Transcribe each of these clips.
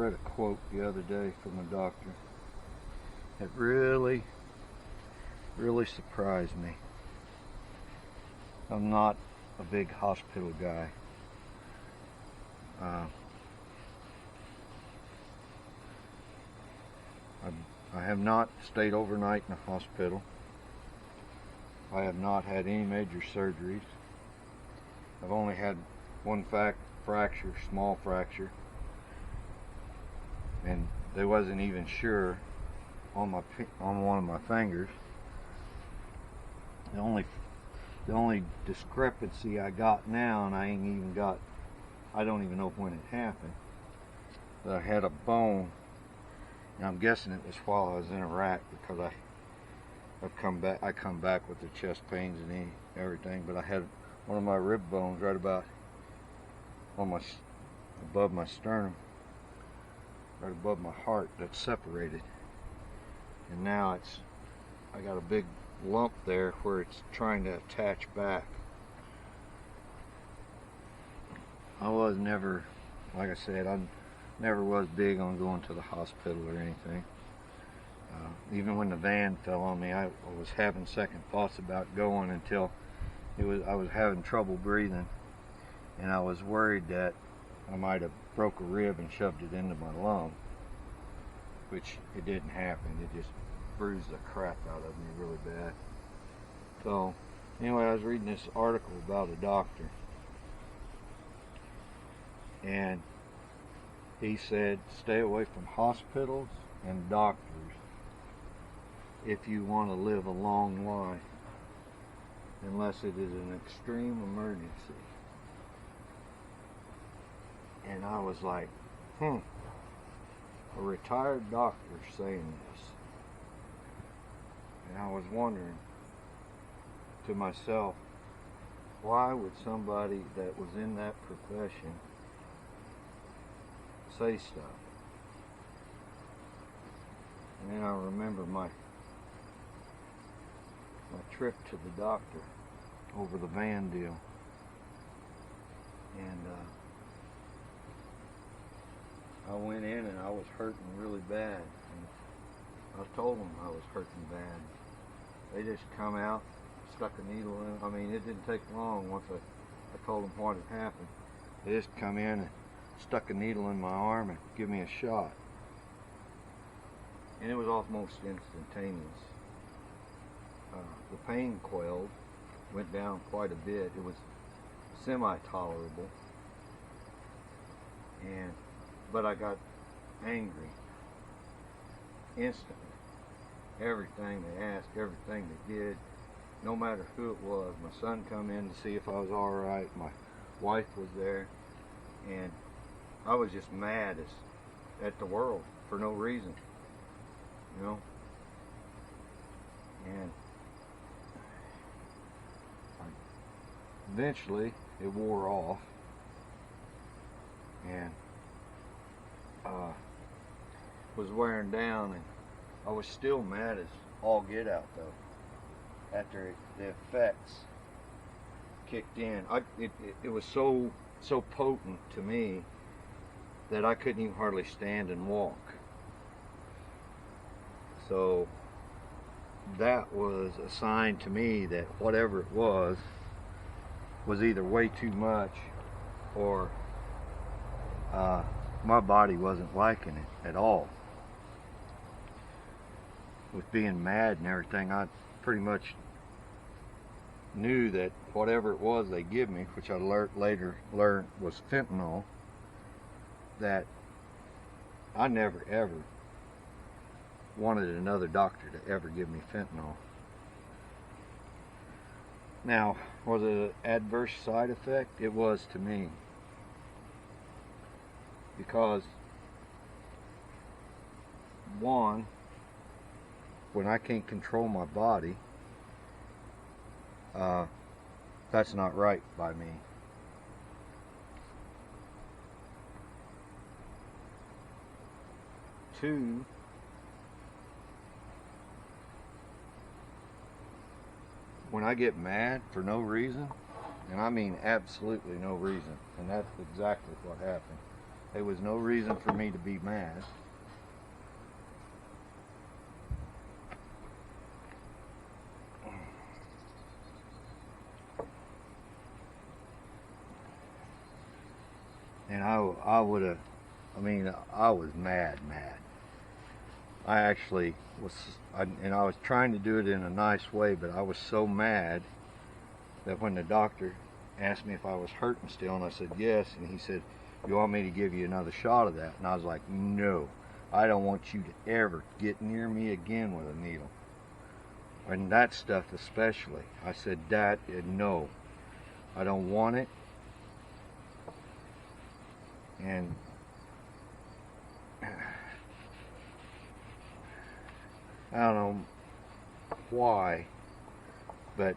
read a quote the other day from a doctor. It really surprised me. I'm not a big hospital guy. I have not stayed overnight in a hospital. I have not had any major surgeries. I've only had one fracture, small fracture, and they wasn't even sure on one of my fingers. The only discrepancy I got now, and I don't even know when it happened, but I had a bone, and I'm guessing it was while I was in Iraq, because I come back with the chest pains and everything, but I had one of my rib bones right about above my sternum, right above my heart, that's separated, and now I got a big lump there where it's trying to attach back. Like I said, I never was big on going to the hospital or anything. Even when the van fell on me, I was having second thoughts about going until I was having trouble breathing, and I was worried that I might have broke a rib and shoved it into my lung, which it didn't happen. It just bruised the crap out of me really bad. So anyway, I was reading this article about a doctor, and he said stay away from hospitals and doctors if you want to live a long life, unless it is an extreme emergency. And I was like, a retired doctor saying this. And I was wondering to myself, why would somebody that was in that profession say stuff? And then I remember my trip to the doctor over the van deal, and I went in and I was hurting really bad, and I told them I was hurting bad. They just come out, stuck a needle in. I mean, it didn't take long once I told them what had happened. They just come in and stuck a needle in my arm and give me a shot, and it was almost instantaneous. The pain quelled, went down quite a bit. It was semi-tolerable, but I got angry instantly. Everything they asked, everything they did, no matter who it was. My son come in to see if I was all right. My wife was there, and I was just mad at the world for no reason, you know. And eventually it wore off, and was wearing down, and I was still mad as all get out though. After the effects kicked in, it was so potent to me that I couldn't even hardly stand and walk. So that was a sign to me that whatever it was either way too much, or my body wasn't liking it at all. With being mad and everything, I pretty much knew that whatever it was they give me, which I later learned was fentanyl, that I never ever wanted another doctor to ever give me fentanyl. Now, was it an adverse side effect? It was to me, because one, when I can't control my body, that's not right by me. Two, when I get mad for no reason, and I mean absolutely no reason, and that's exactly what happened. There was no reason for me to be mad. And I would have, I mean, I was mad. I actually was, and I was trying to do it in a nice way, but I was so mad that when the doctor asked me if I was hurting still, and I said yes, and he said, "You want me to give you another shot of that?" And I was like, "No, I don't want you to ever get near me again with a needle. And that stuff especially." I said, "That, no, I don't want it." And I don't know why, but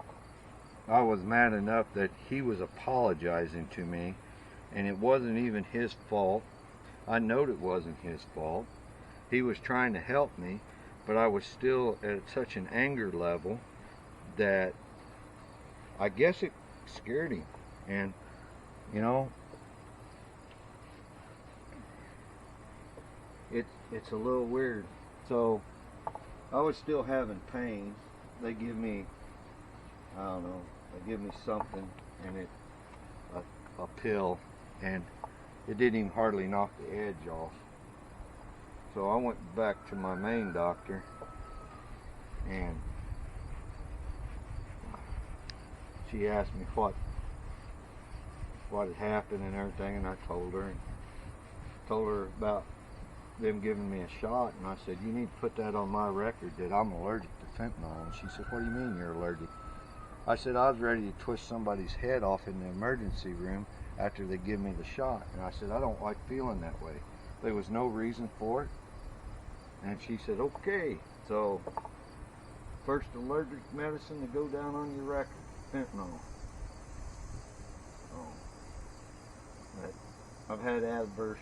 I was mad enough that he was apologizing to me, and it wasn't even his fault. I knowed it wasn't his fault. He was trying to help me, but I was still at such an anger level that I guess it scared him. And, you know, it's a little weird. So I was still having pain. They give me, I don't know, they give me something, and a pill, and it didn't even hardly knock the edge off. So I went back to my main doctor, and she asked me what had happened and everything, and I told her about them giving me a shot, and I said, "You need to put that on my record that I'm allergic to fentanyl." And she said, "What do you mean you're allergic?" I said, "I was ready to twist somebody's head off in the emergency room after they give me the shot." And I said, "I don't like feeling that way." There was no reason for it. And she said, "Okay." So, first allergic medicine to go down on your record, fentanyl. Oh. But I've had adverse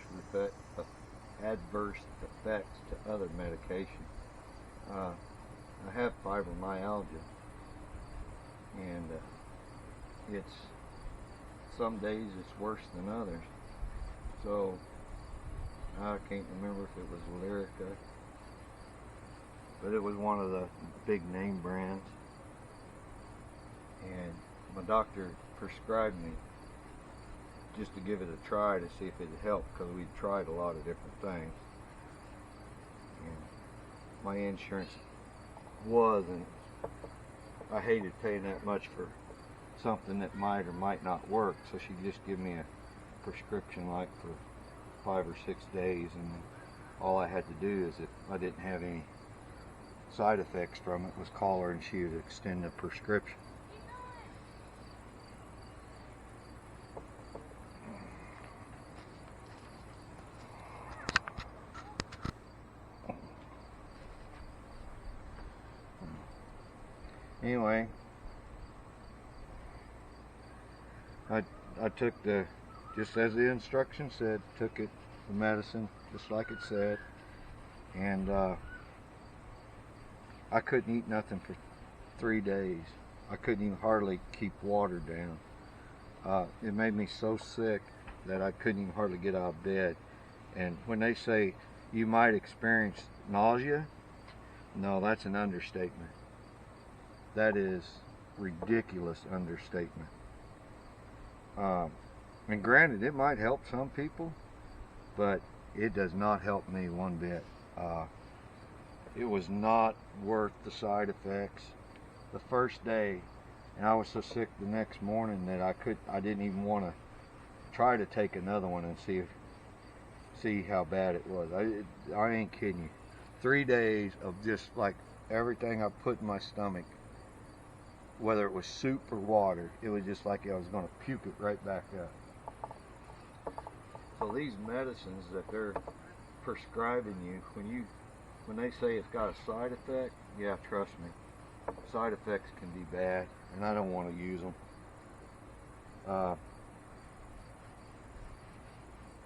effects to other medication. I have fibromyalgia, and it's some days it's worse than others. So I can't remember if it was Lyrica, but it was one of the big name brands, and my doctor prescribed me just to give it a try to see if it helped, because we'd tried a lot of different things, and my insurance wasn't. I hated paying that much for something that might or might not work, so she just gave me a prescription like for 5 or 6 days, and all I had to do is, if I didn't have any side effects from it, was call her and she would extend the prescription. Anyway, I took just as the instructions said, took it, the medicine, just like it said, and I couldn't eat nothing for 3 days. I couldn't even hardly keep water down. It made me so sick that I couldn't even hardly get out of bed. And when they say you might experience nausea, no, that's an understatement. That is ridiculous understatement. And granted, it might help some people, but it does not help me one bit. It was not worth the side effects. The first day, and I was so sick the next morning that I didn't even want to try to take another one and see how bad it was. I ain't kidding you. 3 days of just like everything I put in my stomach, whether it was soup or water, it was just like I was going to puke it right back up. So these medicines that they're prescribing you, when they say it's got a side effect, yeah, trust me, side effects can be bad, and I don't want to use them.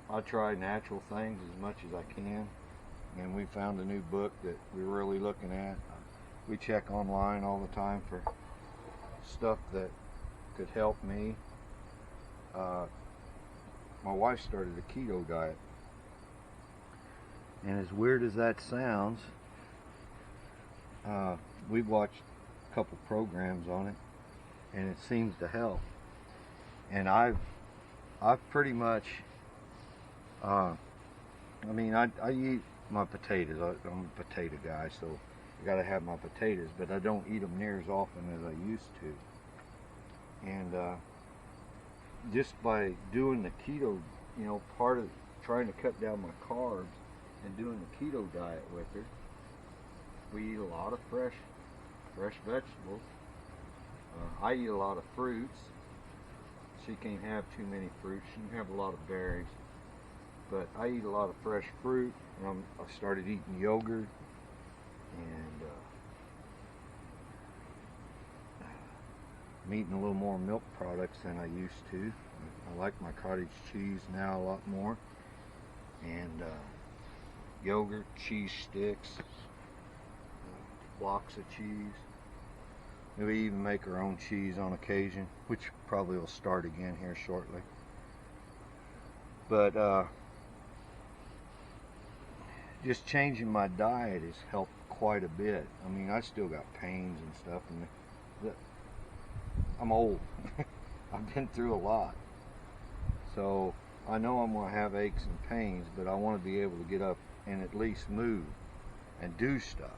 I try natural things as much as I can, and we found a new book that we're really looking at. We check online all the time for stuff that could help me. My wife started a keto diet, And as weird as that sounds, we've watched a couple programs on it, and it seems to help. And I've pretty much, I eat my potatoes. I'm a potato guy, so I gotta have my potatoes, but I don't eat them near as often as I used to. And just by doing the keto, part of trying to cut down my carbs and doing the keto diet with her, we eat a lot of fresh vegetables. I eat a lot of fruits. She can't have too many fruits. She can have a lot of berries. But I eat a lot of fresh fruit. And I started eating yogurt. And I'm eating a little more milk products than I used to. I like my cottage cheese now a lot more. And yogurt, cheese sticks, blocks of cheese. We even make our own cheese on occasion, which probably will start again here shortly. But just changing my diet has helped quite a bit. I mean, I still got pains and stuff, and I'm old. I've been through a lot. So I know I'm going to have aches and pains, but I want to be able to get up and at least move and do stuff.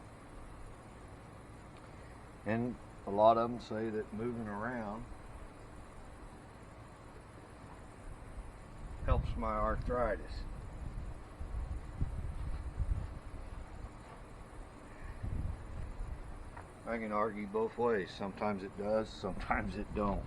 And a lot of them say that moving around helps my arthritis. I can argue both ways. Sometimes it does, sometimes it don't.